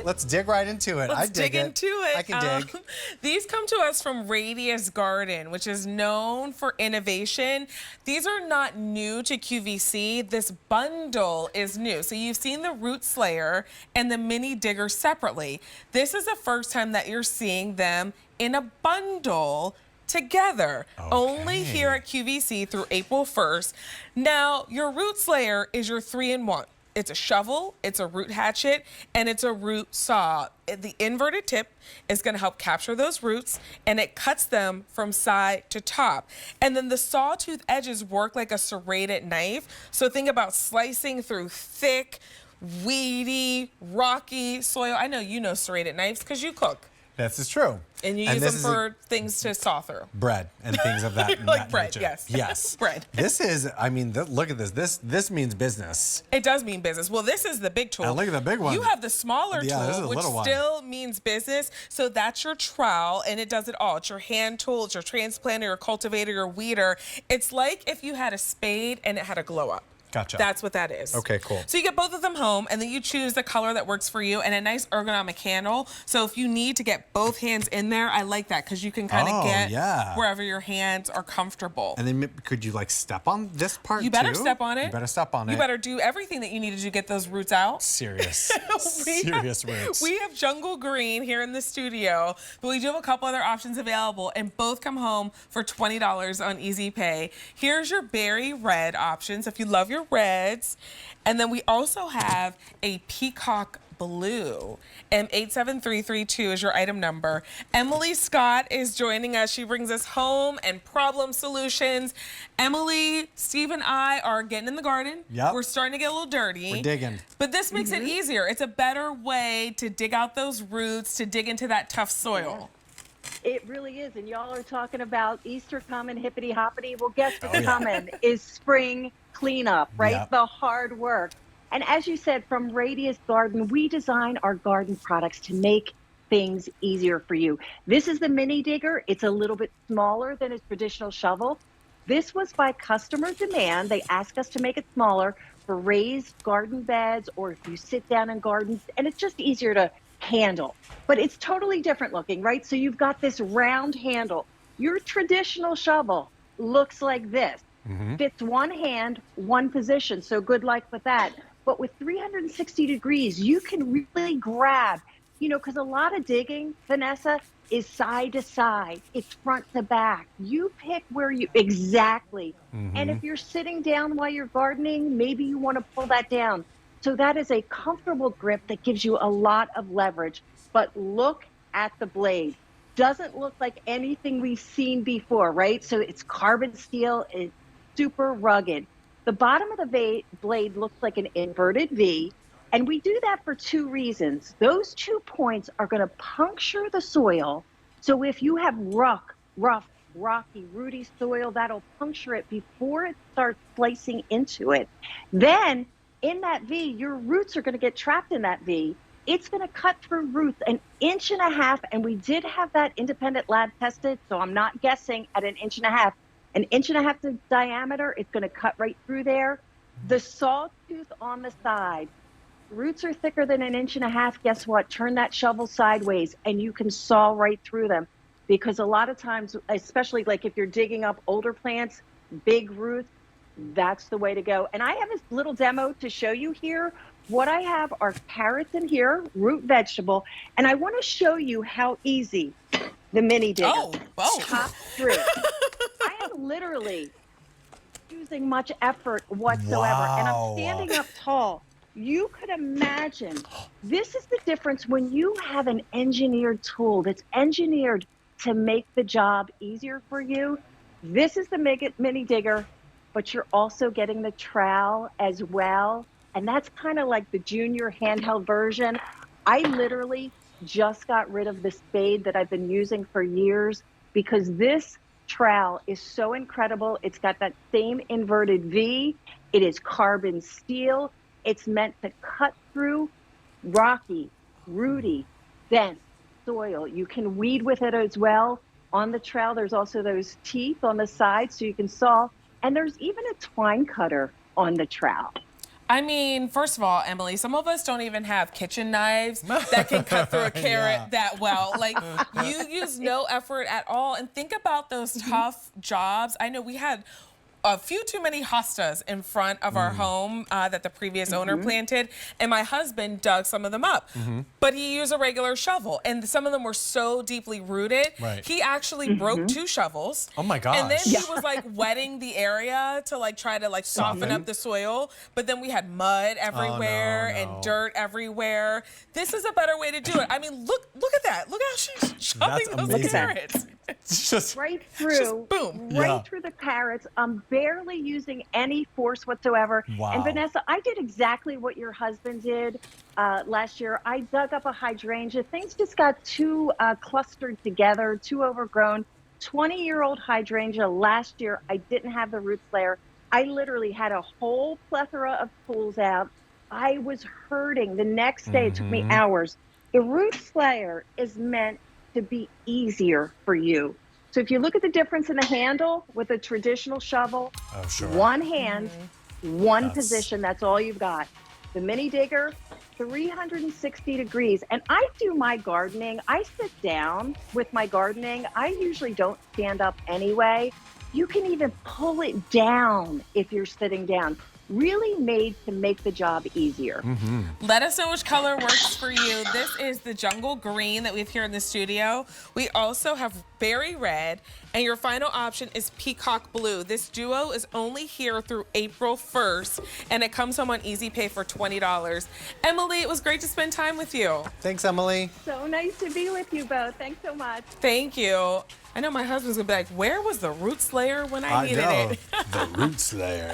it? Let's dig right into it. Let's I dig into it. I can dig. These come to us from Radius Garden, which is known for innovation. These are not new to QVC. This bundle is new. So you've seen the Root Slayer and the Mini Digger separately. This is the first time that you're seeing them in a bundle together. Okay. Only here at QVC through April 1st. Now, your Root Slayer is your 3-in-1. It's a shovel, it's a root hatchet, and it's a root saw. The inverted tip is going to help capture those roots, and it cuts them from side to top. And then the sawtooth edges work like a serrated knife. So think about slicing through thick, weedy, rocky soil. I know you know serrated knives because you cook. This is true. And you use them for things to saw through. Bread and things of that, like bread, nature. yes. Yes. Bread. This is, I mean, look at this. This means business. It does mean business. Well, this is the big tool. And look at the big one. You have the smaller Yeah, this is tool, a which little one. still means business. So that's your trowel, and it does it all. It's your hand tool, it's your transplanter, your cultivator, your weeder. It's like if you had a spade and it had a glow up. Gotcha. That's what that is. Okay, cool. So you get both of them home, and then you choose the color that works for you and a nice ergonomic handle. So if you need to get both hands in there, I like that because you can kind of get wherever your hands are comfortable. And then could you like step on this part You better too? step on it. You better step on it. You better do everything that you need to do to get those roots out. Serious. Serious roots. We have jungle green here in the studio, but we do have a couple other options available, and both come home for $20 on Easy Pay. Here's your berry red options if you love your reds. And then we also have a peacock blue. M87332 is your item number. Emily Scott is joining us. She brings us home and problem solutions. Emily, Steve, and I are getting in the garden. Yep. We're starting to get a little dirty. We're digging. But this makes it easier. It's a better way to dig out those roots, to dig into that tough soil. It really is. And y'all are talking about Easter coming, hippity hoppity. Well, guess what's coming is spring cleanup, right? Yep. The hard work. And as you said, from Radius Garden, we design our garden products to make things easier for you. This is the Mini Digger. It's a little bit smaller than a traditional shovel. This was by customer demand. They asked us to make it smaller for raised garden beds, or if you sit down in gardens, and it's just easier to handle. But it's totally different looking, right? So you've got this round handle. Your traditional shovel looks like this. Fits one hand, one position. So good luck with that. But with 360 degrees, you can really grab, you know, because a lot of digging, Vanessa, is side to side. It's front to back. You pick where you exactly. And if you're sitting down while you're gardening, maybe you want to pull that down. So that is a comfortable grip that gives you a lot of leverage. But look at the blade. Doesn't look like anything we've seen before, right? So it's carbon steel. It's super rugged. The bottom of the blade looks like an inverted V, and we do that for two reasons. Those 2 points are going to puncture the soil. So if you have rough, rocky, rooty soil, that'll puncture it before it starts slicing into it. Then in that V, your roots are going to get trapped in that V. It's going to cut through roots 1.5 inches, and we did have that independent lab tested, so I'm not guessing at 1.5 inches. 1.5 inches in diameter, it's going to cut right through there. The sawtooth on the side, roots are thicker than 1.5 inches. Guess what? Turn that shovel sideways and you can saw right through them. Because a lot of times, especially like if you're digging up older plants, big roots, that's the way to go. And I have this little demo to show you here. What I have are carrots in here, root vegetable, and I want to show you how easy the Mini Digger chops through. I am literally using much effort whatsoever, and I'm standing up tall. You could imagine, this is the difference when you have an engineered tool that's engineered to make the job easier for you. This is the Mini Digger, but you're also getting the trowel as well. And that's kind of like the junior handheld version. I literally just got rid of the spade that I've been using for years because this trowel is so incredible. It's got that same inverted V. It is carbon steel. It's meant to cut through rocky, rooty, dense soil. You can weed with it as well. On the trowel, there's also those teeth on the side so you can saw. And there's even a twine cutter on the trowel. I mean, first of all, Emily, some of us don't even have kitchen knives that can cut through a carrot that well. Like, you use no effort at all. And think about those tough jobs. I know we had a few too many hostas in front of our home that the previous owner planted, and my husband dug some of them up. But he used a regular shovel, and some of them were so deeply rooted, he actually broke 2 shovels. Oh my gosh. And then he was like wetting the area to like try to like soften up the soil, but then we had mud everywhere and dirt everywhere. This is a better way to do it. I mean, look at that. Look how she's shoving those carrots. Just right through, boom. right through the carrots. Barely using any force whatsoever. Wow. And Vanessa, I did exactly what your husband did last year. I dug up a hydrangea. Things just got too clustered together, too overgrown. 20-year-old hydrangea last year. I didn't have the root slayer. I literally had a whole plethora of pulls out. I was hurting. The next day, it took me hours. The root slayer is meant to be easier for you. So if you look at the difference in the handle with a traditional shovel, one hand, one position, that's all you've got. The mini digger, 360 degrees. And I do my gardening, I sit down with my gardening. I usually don't stand up anyway. You can even pull it down if you're sitting down. Really made to make the job easier. Let us know which color works for you. This is the jungle green that we have here in the studio. We also have berry red, and your final option is peacock blue. This duo is only here through April 1st, and it comes home on Easy Pay for $20. Emily, it was great to spend time with you. Thanks, Emily. So nice to be with you both. Thanks so much. Thank you. I know my husband's gonna be like, where was the root slayer when I needed it? The root slayer.